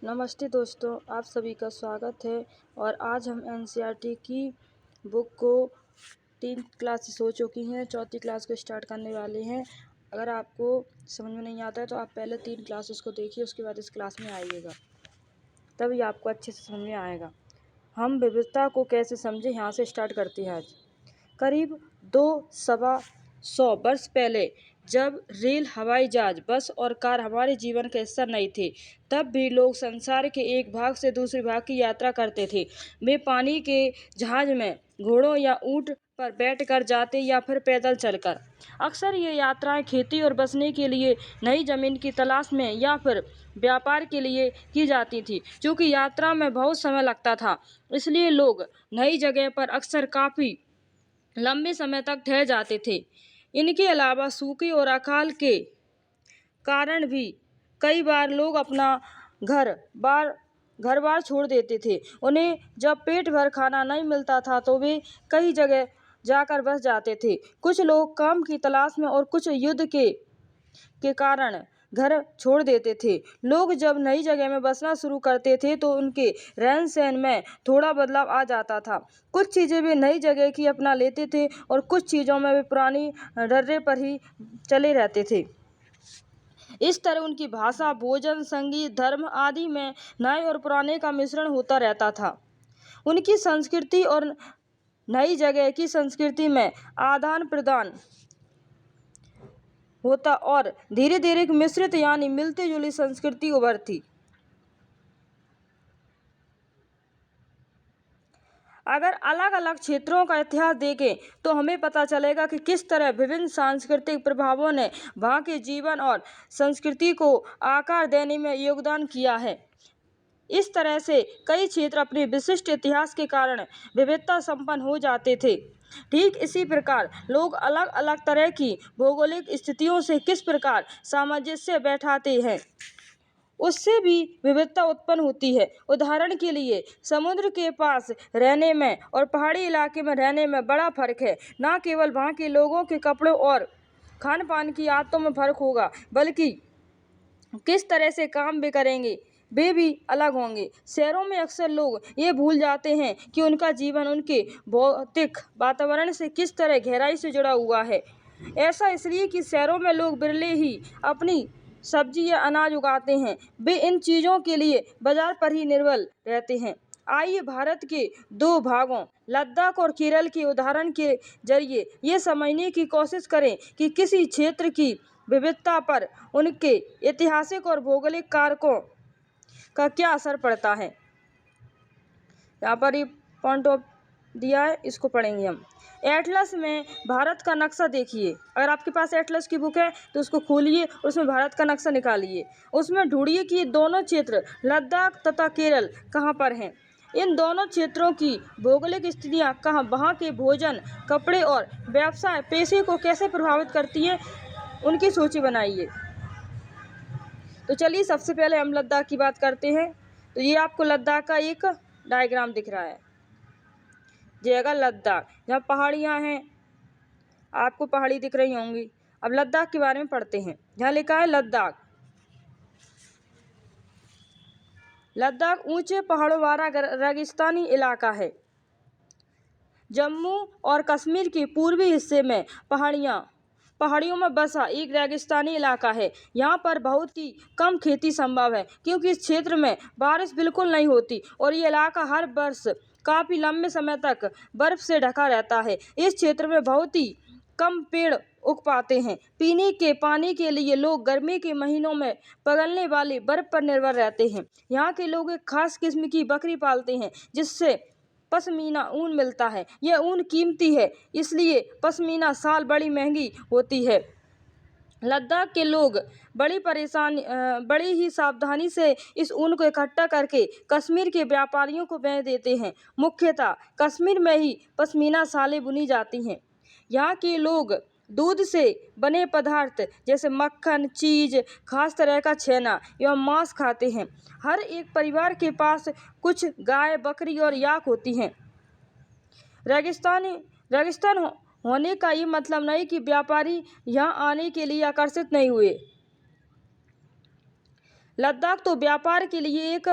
नमस्ते दोस्तों, आप सभी का स्वागत है। और आज हम एनसीईआरटी की बुक को 3 क्लासेस हो चुकी हैं, चौथी क्लास को स्टार्ट करने वाले हैं। अगर आपको समझ में नहीं आता है तो आप पहले 3 क्लासेस को देखिए, उसके बाद इस क्लास में आइएगा, तभी आपको अच्छे से समझ में आएगा। हम विविधता को कैसे समझें, यहाँ से स्टार्ट करते हैं आज। करीब 200 वर्ष पहले जब रेल, हवाई जहाज, बस और कार हमारे जीवन का हिस्सा नहीं थे, तब भी लोग संसार के एक भाग से दूसरे भाग की यात्रा करते थे। वे पानी के जहाज में, घोड़ों या ऊंट पर बैठकर जाते या फिर पैदल चलकर। अक्सर ये यात्राएं खेती और बसने के लिए, नई जमीन की तलाश में या फिर व्यापार के लिए की जाती थी। क्योंकि यात्रा में बहुत समय लगता था, इसलिए लोग नई जगह पर अक्सर काफ़ी लंबे समय तक ठहर जाते थे। इनके अलावा सूखे और अकाल के कारण भी कई बार लोग अपना घर बार छोड़ देते थे। उन्हें जब पेट भर खाना नहीं मिलता था तो वे कई जगह जाकर बस जाते थे। कुछ लोग काम की तलाश में और कुछ युद्ध के कारण घर छोड़ देते थे। लोग जब नई जगह में बसना शुरू करते थे तो उनके रहन सहन में थोड़ा बदलाव आ जाता था। कुछ चीज़ें वे नई जगह की अपना लेते थे और कुछ चीज़ों में वे पुरानी डर्रे पर ही चले रहते थे। इस तरह उनकी भाषा, भोजन, संगीत, धर्म आदि में नए और पुराने का मिश्रण होता रहता था। उनकी संस्कृति और नई जगह की संस्कृति में आदान प्रदान होता और धीरे धीरे एक मिश्रित यानी मिलती जुली संस्कृति उभरती। अगर अलग अलग क्षेत्रों का इतिहास देखें तो हमें पता चलेगा कि किस तरह विभिन्न सांस्कृतिक प्रभावों ने वहाँ के जीवन और संस्कृति को आकार देने में योगदान किया है। इस तरह से कई क्षेत्र अपने विशिष्ट इतिहास के कारण विविधता संपन्न हो जाते थे। ठीक इसी प्रकार लोग अलग अलग तरह की भौगोलिक स्थितियों से किस प्रकार सामंजस्य बैठाते हैं, उससे भी विविधता उत्पन्न होती है। उदाहरण के लिए समुद्र के पास रहने में और पहाड़ी इलाके में रहने में बड़ा फर्क है। न केवल वहाँ के लोगों के कपड़ों और खान पान की आदतों में फर्क होगा, बल्कि किस तरह से काम भी करेंगे वे भी अलग होंगे। शहरों में अक्सर लोग ये भूल जाते हैं कि उनका जीवन उनके भौतिक वातावरण से किस तरह गहराई से जुड़ा हुआ है। ऐसा इसलिए कि शहरों में लोग बिरले ही अपनी सब्जी या अनाज उगाते हैं। वे इन चीज़ों के लिए बाजार पर ही निर्भर रहते हैं। आइए भारत के 2 भागों लद्दाख और केरल के उदाहरण के जरिए ये समझने की कोशिश करें कि किसी क्षेत्र की विविधता पर उनके ऐतिहासिक और भौगोलिक कारकों का क्या असर पड़ता है। यहाँ पर ये पॉइंट ऑफ दिया है, इसको पढ़ेंगे हम। एटलस में भारत का नक्शा देखिए। अगर आपके पास एटलस की बुक है तो उसको खोलिए, उसमें भारत का नक्शा निकालिए। उसमें ढूंढिए कि दोनों क्षेत्र लद्दाख तथा केरल कहाँ पर हैं। इन दोनों क्षेत्रों की भौगोलिक स्थितियाँ कहाँ, वहाँ के भोजन, कपड़े और व्यवसाय पेशे को कैसे प्रभावित करती हैं, उनकी सूची बनाइए। तो चलिए सबसे पहले हम लद्दाख की बात करते हैं। तो ये आपको लद्दाख का एक डायग्राम दिख रहा है। जगह लद्दाख, जहाँ पहाड़ियाँ हैं, आपको पहाड़ी दिख रही होंगी। अब लद्दाख के बारे में पढ़ते हैं। यहाँ लिखा है लद्दाख। लद्दाख ऊंचे पहाड़ों वाला रेगिस्तानी इलाका है। जम्मू और कश्मीर के पूर्वी हिस्से में पहाड़ियों में बसा एक रेगिस्तानी इलाका है। यहाँ पर बहुत ही कम खेती संभव है क्योंकि इस क्षेत्र में बारिश बिल्कुल नहीं होती और ये इलाका हर वर्ष काफ़ी लंबे समय तक बर्फ से ढका रहता है। इस क्षेत्र में बहुत ही कम पेड़ उग पाते हैं। पीने के पानी के लिए लोग गर्मी के महीनों में पिघलने वाली बर्फ पर निर्भर रहते हैं। यहाँ के लोग एक खास किस्म की बकरी पालते हैं जिससे पश्मीना ऊन मिलता है। यह ऊन कीमती है, इसलिए पश्मीना शाल बड़ी महंगी होती है। लद्दाख के लोग बड़ी ही सावधानी से इस ऊन को इकट्ठा करके कश्मीर के व्यापारियों को बेच देते हैं। मुख्यतः कश्मीर में ही पश्मीना शालें बुनी जाती हैं। यहाँ के लोग दूध से बने पदार्थ जैसे मक्खन, चीज़, खास तरह का छेना एवं मांस खाते हैं। हर एक परिवार के पास कुछ गाय, बकरी और याक होती हैं। रेगिस्तान होने का ये मतलब नहीं कि व्यापारी यहाँ आने के लिए आकर्षित नहीं हुए। लद्दाख तो व्यापार के लिए एक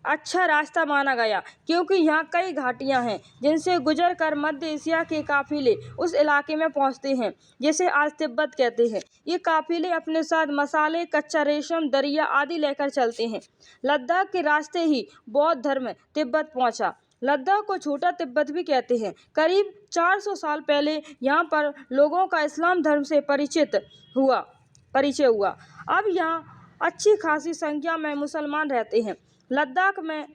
अच्छा रास्ता माना गया, क्योंकि यहाँ कई घाटियाँ हैं जिनसे गुजर कर मध्य एशिया के काफिले उस इलाके में पहुँचते हैं जिसे आज तिब्बत कहते हैं। ये काफिले अपने साथ मसाले, कच्चा रेशम, दरिया आदि लेकर चलते हैं। लद्दाख के रास्ते ही बौद्ध धर्म तिब्बत पहुँचा। लद्दाख को छोटा तिब्बत भी कहते हैं। करीब 400 साल पहले यहाँ पर लोगों का इस्लाम धर्म से परिचय हुआ। अब यहाँ अच्छी खासी संख्या में मुसलमान रहते हैं। लद्दाख में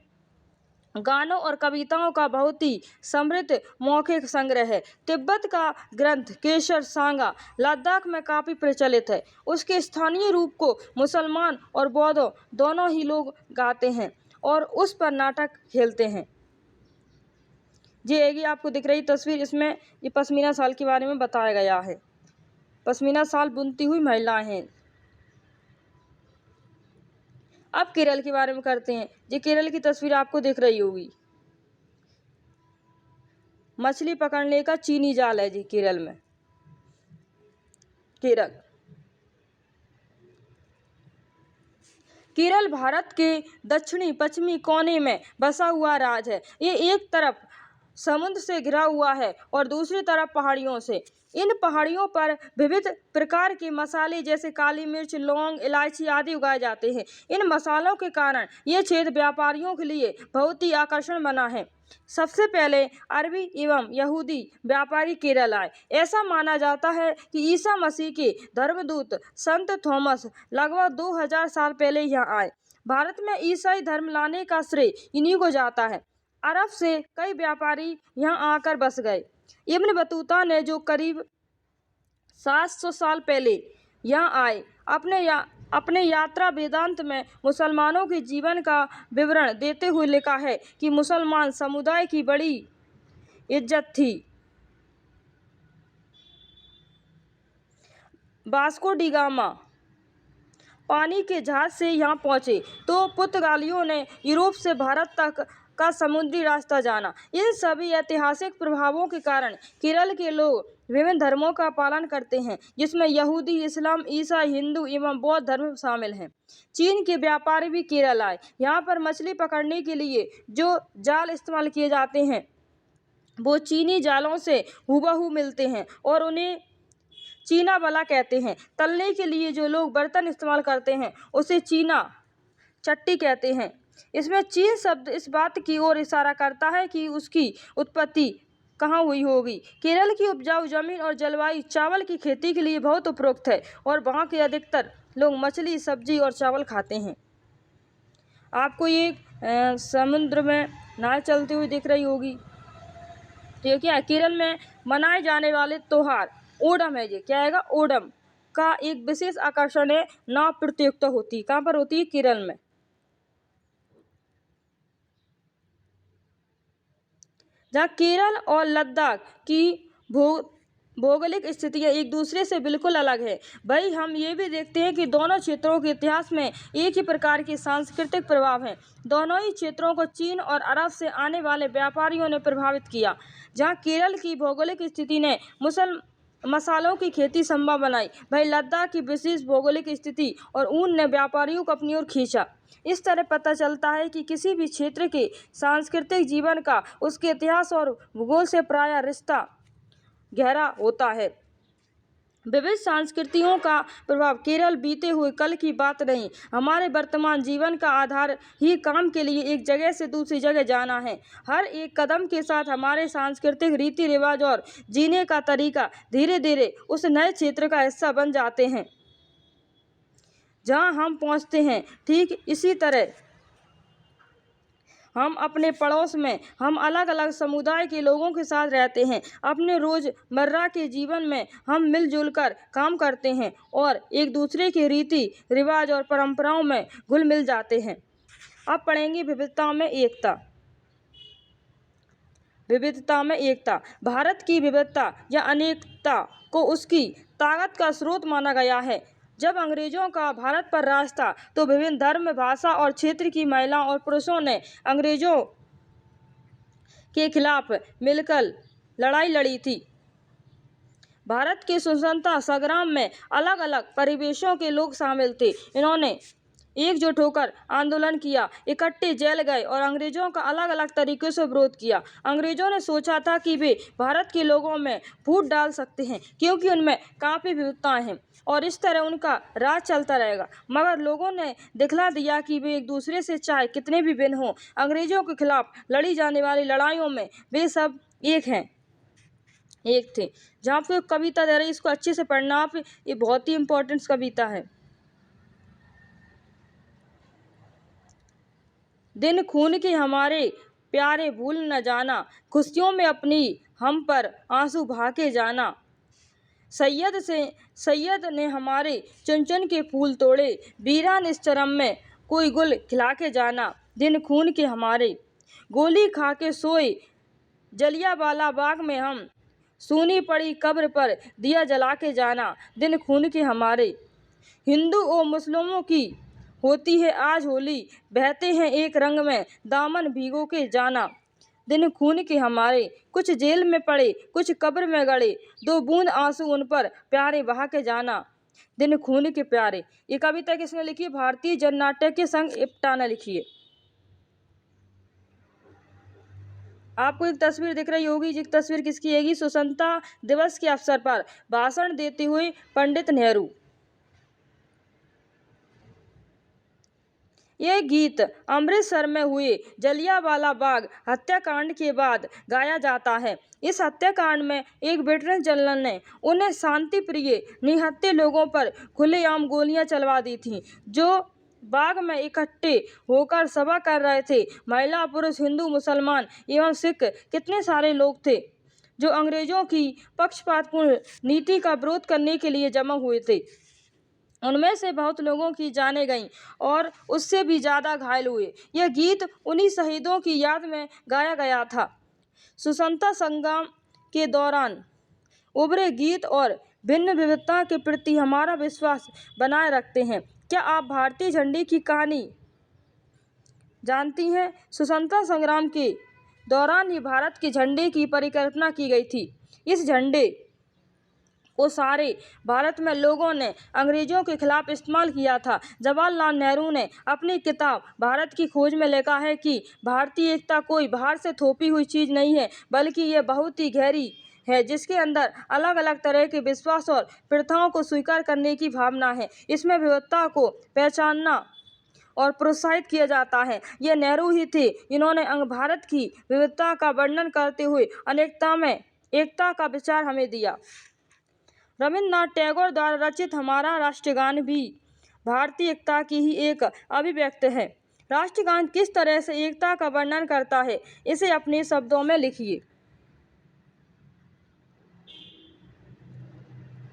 गानों और कविताओं का बहुत ही समृद्ध मौखिक संग्रह है। तिब्बत का ग्रंथ केसर सांगा लद्दाख में काफ़ी प्रचलित है। उसके स्थानीय रूप को मुसलमान और बौद्ध दोनों ही लोग गाते हैं और उस पर नाटक खेलते हैं। ये आपको दिख रही तस्वीर, इसमें ये पश्मीना शाल के बारे में बताया गया है। पश्मीना शाल बुनती हुई महिलाएं हैं। अब केरल के बारे में करते हैं। ये केरल की तस्वीर आपको दिख रही होगी। मछली पकड़ने का चीनी जाल है जी केरल में। केरल भारत के दक्षिणी पश्चिमी कोने में बसा हुआ राज्य है। ये एक तरफ समुद्र से घिरा हुआ है और दूसरी तरफ पहाड़ियों से। इन पहाड़ियों पर विविध प्रकार के मसाले जैसे काली मिर्च, लौंग, इलायची आदि उगाए जाते हैं। इन मसालों के कारण ये क्षेत्र व्यापारियों के लिए बहुत ही आकर्षण बना है। सबसे पहले अरबी एवं यहूदी व्यापारी केरल आए। ऐसा माना जाता है कि ईसा मसीह के धर्मदूत संत थॉमस लगभग 2000 साल पहले यहाँ आए। भारत में ईसाई धर्म लाने का श्रेय इन्हीं को जाता है। अरब से कई व्यापारी यहाँ आकर बस गए। इब्न बतूता ने जो करीब 700 साल पहले यहाँ आए, अपने यात्रा वेदांत में मुसलमानों के जीवन का विवरण देते हुए लिखा है कि मुसलमान समुदाय की बड़ी इज्जत थी। वास्को डी गामा पानी के जहाज से यहाँ पहुँचे तो पुर्तगालियों ने यूरोप से भारत तक का समुद्री रास्ता जाना। इन सभी ऐतिहासिक प्रभावों के कारण केरल के लोग विभिन्न धर्मों का पालन करते हैं, जिसमें यहूदी, इस्लाम, ईसाई, हिंदू एवं बौद्ध धर्म शामिल हैं। चीन के व्यापारी भी केरल आए। यहाँ पर मछली पकड़ने के लिए जो जाल इस्तेमाल किए जाते हैं वो चीनी जालों से हूबहू मिलते हैं और उन्हें चीना बला कहते हैं। तलने के लिए जो लोग बर्तन इस्तेमाल करते हैं उसे चीना चट्टी कहते हैं। इसमें चीन शब्द इस बात की ओर इशारा करता है कि उसकी उत्पत्ति कहाँ हुई होगी। केरल की उपजाऊ जमीन और जलवायु चावल की खेती के लिए बहुत उपयुक्त है और वहाँ के अधिकतर लोग मछली, सब्जी और चावल खाते हैं। आपको ये समुद्र में नाव चलती हुई दिख रही होगी। तो क्या है, केरल में मनाए जाने वाले त्योहार ओणम है। ये क्या है, ओणम का एक विशेष आकर्षण है। नाव प्रतियोगिता होती है। कहाँ पर होती है? केरल में। जहाँ केरल और लद्दाख की भौगोलिक स्थितियाँ एक दूसरे से बिल्कुल अलग है, भाई हम ये भी देखते हैं कि दोनों क्षेत्रों के इतिहास में एक ही प्रकार के सांस्कृतिक प्रभाव हैं। दोनों ही क्षेत्रों को चीन और अरब से आने वाले व्यापारियों ने प्रभावित किया। जहाँ केरल की भौगोलिक स्थिति ने मसालों की खेती संभव बनाई, भाई लद्दाख की विशेष भौगोलिक स्थिति और ऊन ने व्यापारियों को अपनी ओर खींचा। इस तरह पता चलता है कि किसी भी क्षेत्र के सांस्कृतिक जीवन का उसके इतिहास और भूगोल से प्रायः रिश्ता गहरा होता है। विविध संस्कृतियों का प्रभाव केवल बीते हुए कल की बात नहीं, हमारे वर्तमान जीवन का आधार ही काम के लिए एक जगह से दूसरी जगह जाना है। हर एक कदम के साथ हमारे सांस्कृतिक रीति रिवाज और जीने का तरीका धीरे धीरे उस नए क्षेत्र का हिस्सा बन जाते हैं जहां हम पहुंचते हैं। ठीक इसी तरह हम अपने पड़ोस में हम अलग अलग समुदाय के लोगों के साथ रहते हैं। अपने रोज़मर्रा के जीवन में हम मिलजुल कर काम करते हैं और एक दूसरे के रीति रिवाज और परंपराओं में घुल मिल जाते हैं। अब पढ़ेंगे विविधताओं में एकता। विविधता में एकता। भारत की विविधता या अनेकता को उसकी ताकत का स्रोत माना गया है। जब अंग्रेजों का भारत पर राज था तो विभिन्न धर्म, भाषा और क्षेत्र की महिलाओं और पुरुषों ने अंग्रेजों के खिलाफ मिलकर लड़ाई लड़ी थी। भारत के स्वतंत्रता संग्राम में अलग अलग परिवेशों के लोग शामिल थे। इन्होंने एकजुट होकर आंदोलन किया, इकट्ठे जेल गए और अंग्रेजों का अलग अलग तरीकों से विरोध किया। अंग्रेजों ने सोचा था कि वे भारत के लोगों में फूट डाल सकते हैं क्योंकि उनमें काफ़ी विविधताएं हैं और इस तरह उनका राज चलता रहेगा, मगर लोगों ने दिखला दिया कि वे एक दूसरे से चाहे कितने भी भिन्न हों, अंग्रेजों के खिलाफ लड़ी जाने वाली लड़ाइयों में वे सब एक थे। जहाँ आपको एक कविता दे रही है, इसको अच्छे से पढ़ना आप, ये बहुत ही इम्पोर्टेंट कविता है। दिन खून के हमारे प्यारे भूल न जाना, खुशियों में अपनी हम पर आंसू बहा के जाना। सैयद ने हमारे चुन चुन के फूल तोड़े, वीरान इस चरम में कोई गुल खिला के जाना। दिन खून के हमारे गोली खा के सोए जलियांवाला बाग में हम, सूनी पड़ी कब्र पर दिया जला के जाना। दिन खून के हमारे हिंदू और मुस्लिमों की होती है आज होली, बहते हैं एक रंग में दामन भिगो के जाना। दिन खून के हमारे कुछ जेल में पड़े, कुछ कब्र में गड़े, दो बूंद आंसू उन पर प्यारे बहा के जाना। दिन खून के प्यारे। ये कविता किसने लिखी है? भारतीय जननाट्य संघ इप्टा ने लिखी है। आपको एक तस्वीर दिख रही होगी, ये तस्वीर किसकी हैगी? स्वतंत्रता दिवस के अवसर पर भाषण देते हुए पंडित नेहरू। यह गीत अमृतसर में हुए जलियांवाला बाग हत्याकांड के बाद गाया जाता है। इस हत्याकांड में एक ब्रिटिश जनरल ने उन्हें शांति प्रिय निहत्थे लोगों पर खुलेआम गोलियां चलवा दी थीं, जो बाग में इकट्ठे होकर सभा कर रहे थे। महिला, पुरुष, हिंदू, मुसलमान एवं सिख कितने सारे लोग थे जो अंग्रेजों की पक्षपातपूर्ण नीति का विरोध करने के लिए जमा हुए थे। उनमें से बहुत लोगों की जानें गईं और उससे भी ज़्यादा घायल हुए। यह गीत उन्हीं शहीदों की याद में गाया गया था। स्वतंत्रता संग्राम के दौरान उभरे गीत और भिन्न विविधता के प्रति हमारा विश्वास बनाए रखते हैं। क्या आप भारतीय झंडे की कहानी जानती हैं? स्वतंत्रता संग्राम के दौरान ही भारत के झंडे की परिकल्पना की गई थी। इस झंडे को सारे भारत में लोगों ने अंग्रेजों के खिलाफ इस्तेमाल किया था। जवाहरलाल नेहरू ने अपनी किताब भारत की खोज में लिखा है कि भारतीय एकता कोई बाहर से थोपी हुई चीज़ नहीं है, बल्कि ये बहुत ही गहरी है, जिसके अंदर अलग अलग तरह के विश्वास और प्रथाओं को स्वीकार करने की भावना है। इसमें विविधता को पहचानना और प्रोत्साहित किया जाता है। ये नेहरू ही थे जिन्होंने भारत की विविधता का वर्णन करते हुए अनेकता में एकता का विचार हमें दिया। रविन्द्रनाथ टैगोर द्वारा रचित हमारा राष्ट्रगान भी भारतीय एकता की ही एक अभिव्यक्ति है। राष्ट्रगान किस तरह से एकता का वर्णन करता है, इसे अपने शब्दों में लिखिए।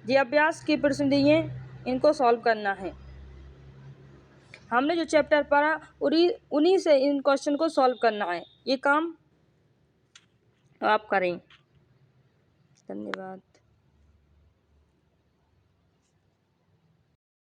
ये अभ्यास के प्रश्न दिए, इनको सॉल्व करना है। हमने जो चैप्टर पढ़ा उन्हीं से इन क्वेश्चन को सॉल्व करना है। ये काम आप करें। धन्यवाद।